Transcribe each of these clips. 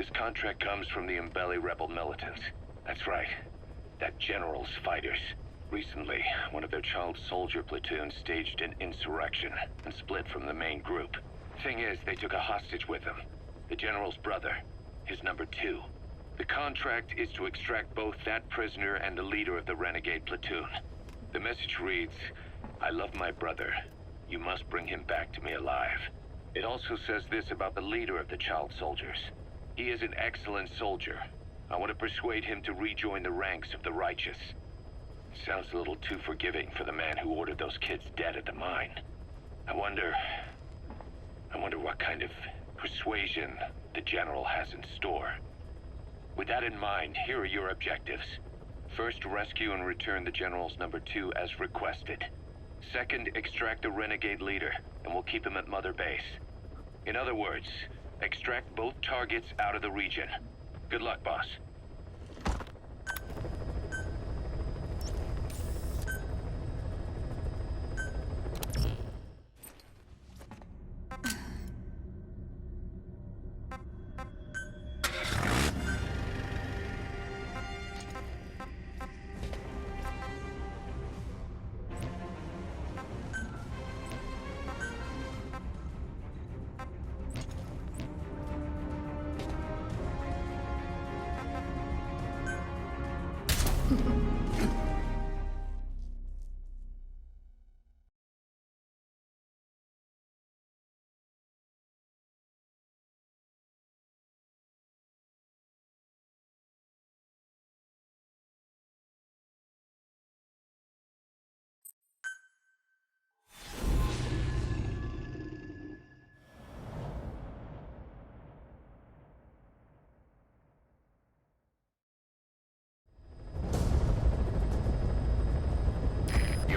This contract comes from the Mbeli rebel militants. That's right. That general's fighters. Recently, one of their child soldier platoons staged an insurrection and split from the main group. Thing is, they took a hostage with them. The general's brother. His number 2. The contract is to extract both that prisoner and the leader of the renegade platoon. The message reads, "I love my brother. You must bring him back to me alive." It also says this about the leader of the child soldiers. He is an excellent soldier. I want to persuade him to rejoin the ranks of the righteous. Sounds a little too forgiving for the man who ordered those kids dead at the mine. I wonder what kind of persuasion the general has in store. With that in mind, here are your objectives. First, rescue and return the general's number 2 as requested. Second, extract the renegade leader, and we'll keep him at Mother Base. In other words, extract both targets out of the region. Good luck, boss.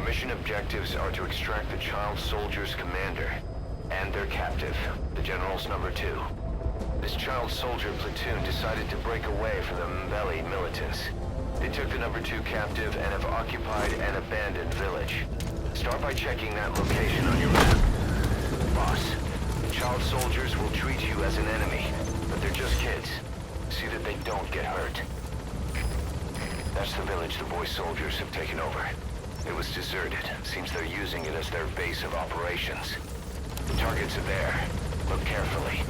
Mission objectives are to extract the child soldier's commander and their captive, the general's number 2. This child soldier platoon decided to break away from the Mbeli militants. They took the number 2 captive and have occupied an abandoned village. Start by checking that location on your map. Boss, the child soldiers will treat you as an enemy, but they're just kids. See that they don't get hurt. That's the village the boy soldiers have taken over. It was deserted. Seems they're using it as their base of operations. The targets are there. Look carefully.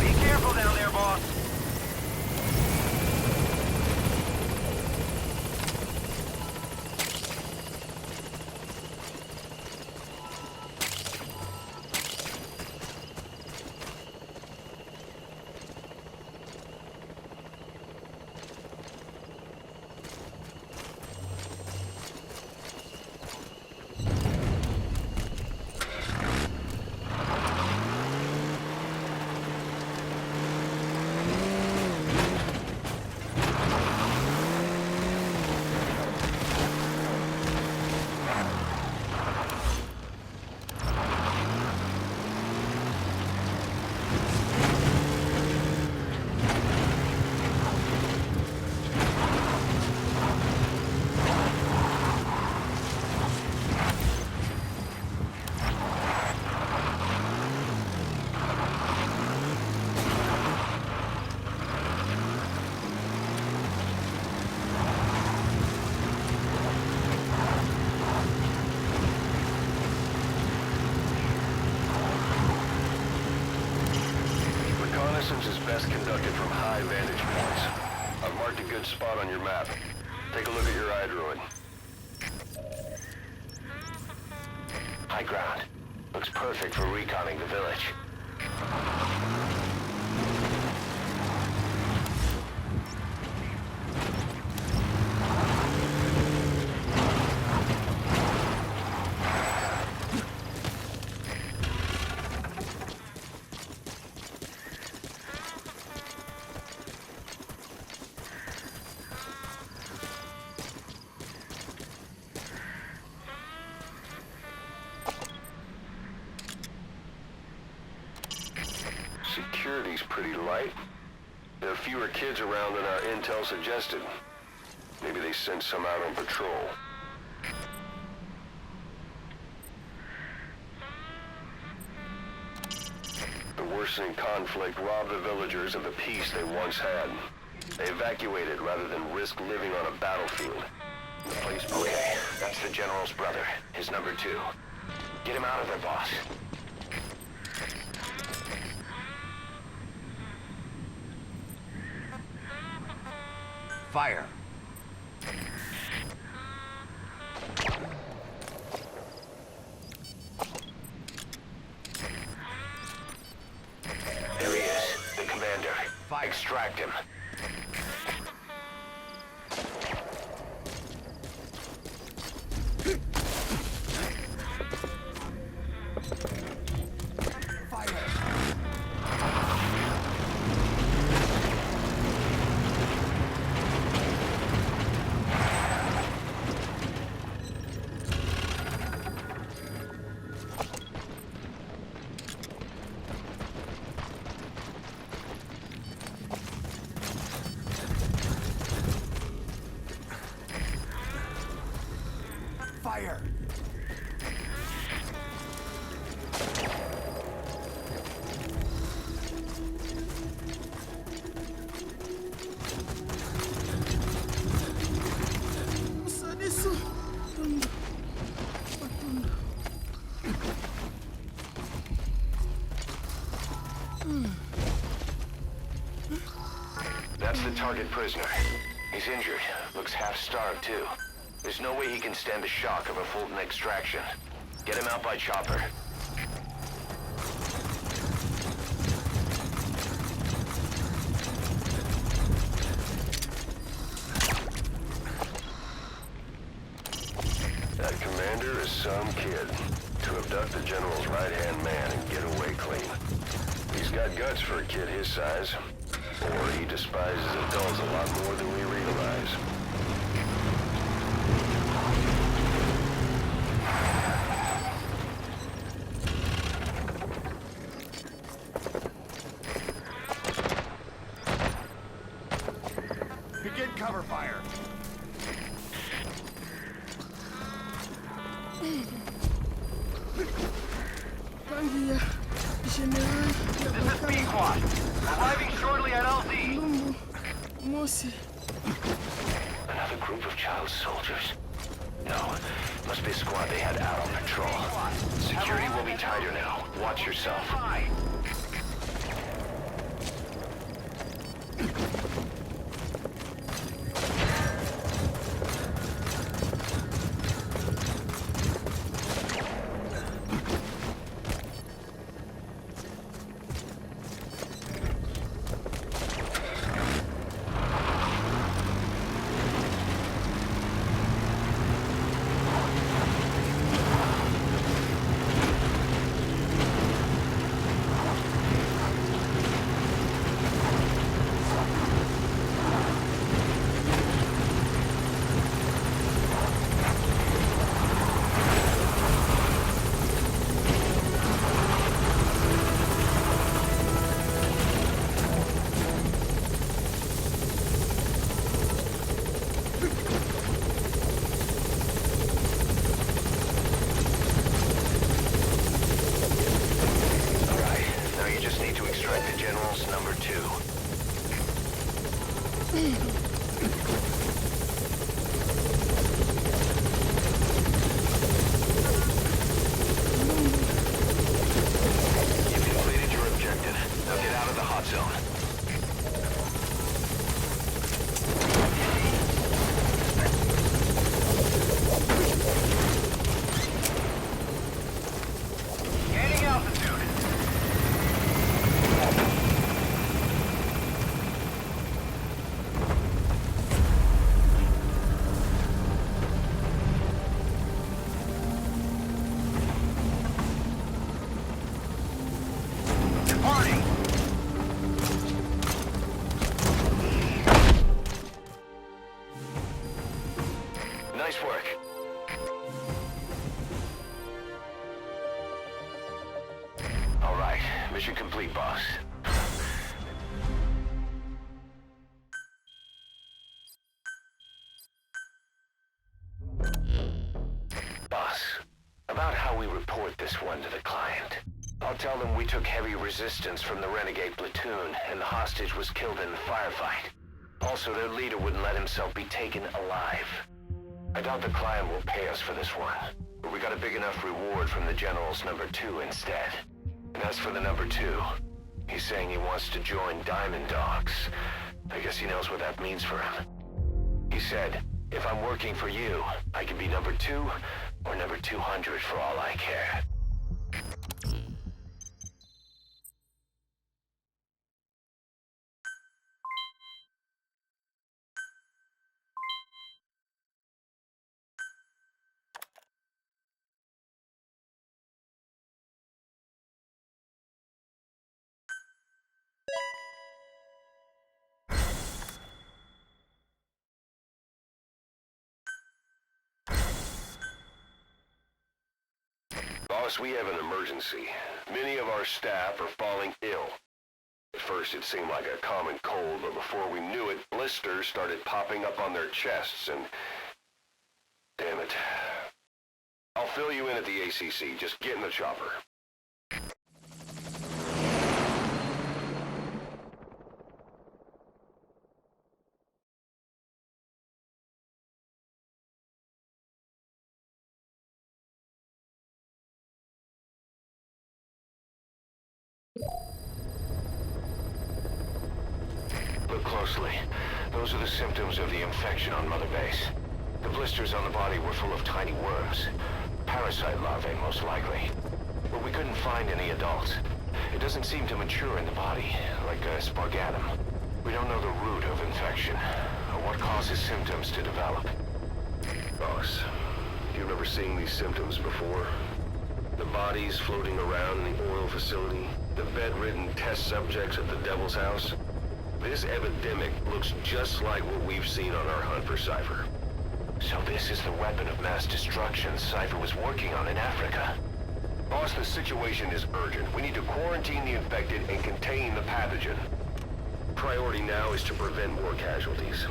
Be careful down there, boss. Is best conducted from high vantage points. I've marked a good spot on your map. Take a look at your iDroid. High ground. Looks perfect for reconning the village. Security's pretty light. There are fewer kids around than our intel suggested. Maybe they sent some out on patrol. The worsening conflict robbed the villagers of the peace they once had. They evacuated rather than risk living on a battlefield. The place... Okay, that's the General's brother, his number 2. Get him out of there, boss. Fire. There he is, the commander. Fire. Extract him. Fire. That's the target prisoner. He's injured. Looks half-starved, too. There's no way he can stand the shock of a Fulton extraction. Get him out by chopper. That commander is some kid. To abduct the General's right-hand man and get away clean. He's got guts for a kid his size. Or he despises adults a lot more than we realize. Begin cover fire. Bangia, General, This is B-Quad. Arriving shortly at LZ. Lumbu, Mosi. Another group of child soldiers? No, must be a squad they had out on patrol. Security will be tighter now. Watch yourself. Nice work. All right, mission complete, boss. we report this one to the client? I'll tell them we took heavy resistance from the renegade platoon, and the hostage was killed in the firefight. Also, their leader wouldn't let himself be taken alive. I doubt the client will pay us for this one, but we got a big enough reward from the General's #2 instead. And as for the #2, he's saying he wants to join Diamond Dogs. I guess he knows what that means for him. He said, if I'm working for you, I can be #2 or #200 for all I care. Boss, we have an emergency. Many of our staff are falling ill. At first it seemed like a common cold, but before we knew it, blisters started popping up on their chests and... Damn it. I'll fill you in at the ACC. Just get in the chopper. Look closely. Those are the symptoms of the infection on Mother Base. The blisters on the body were full of tiny worms. Parasite larvae, most likely. But we couldn't find any adults. It doesn't seem to mature in the body, like a spargatum. We don't know the root of infection, or what causes symptoms to develop. Boss, you've never seen these symptoms before? The bodies floating around in the oil facility, the bedridden test subjects at the Devil's House. This epidemic looks just like what we've seen on our hunt for Cypher. So this is the weapon of mass destruction Cypher was working on in Africa. Boss, the situation is urgent. We need to quarantine the infected and contain the pathogen. Priority now is to prevent more casualties.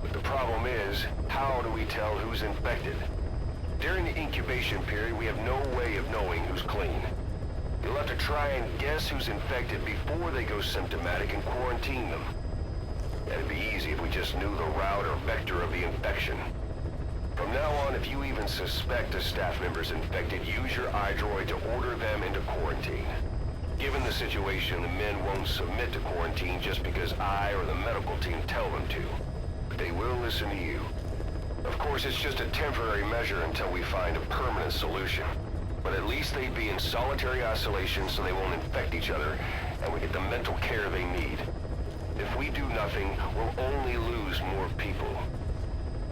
But the problem is, how do we tell who's infected? During the incubation period, we have no way of knowing who's clean. You'll have to try and guess who's infected before they go symptomatic and quarantine them. It'd be easy if we just knew the route or vector of the infection. From now on, if you even suspect a staff member's infected, use your iDroid to order them into quarantine. Given the situation, the men won't submit to quarantine just because I or the medical team tell them to. But they will listen to you. Of course, it's just a temporary measure until we find a permanent solution. But at least they'd be in solitary isolation so they won't infect each other, and we get the mental care they need. If we do nothing, we'll only lose more people.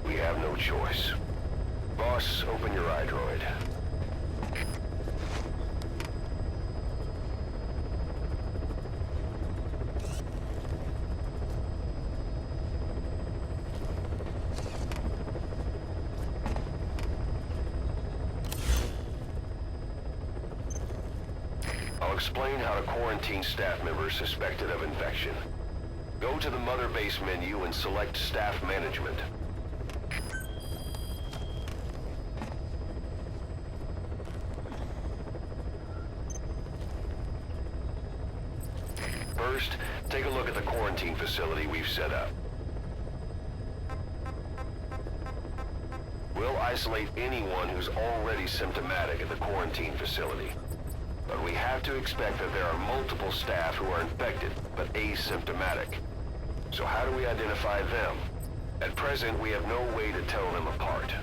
We have no choice. Boss, open your iDroid. I'll explain how to quarantine staff members suspected of infection. Go to the Mother Base menu and select Staff Management. First, take a look at the quarantine facility we've set up. We'll isolate anyone who's already symptomatic at the quarantine facility. But we have to expect that there are multiple staff who are infected, but asymptomatic. So how do we identify them? At present, we have no way to tell them apart.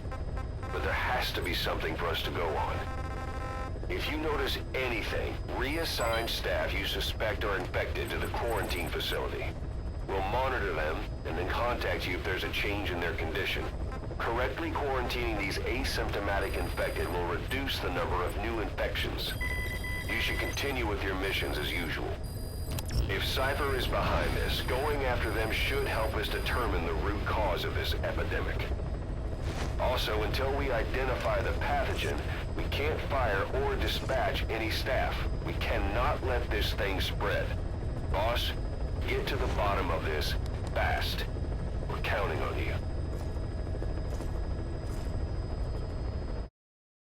But there has to be something for us to go on. If you notice anything, reassign staff you suspect are infected to the quarantine facility. We'll monitor them and then contact you if there's a change in their condition. Correctly quarantining these asymptomatic infected will reduce the number of new infections. You should continue with your missions as usual. If Cypher is behind this, going after them should help us determine the root cause of this epidemic. Also, until we identify the pathogen, we can't fire or dispatch any staff. We cannot let this thing spread. Boss, get to the bottom of this fast. We're counting on you.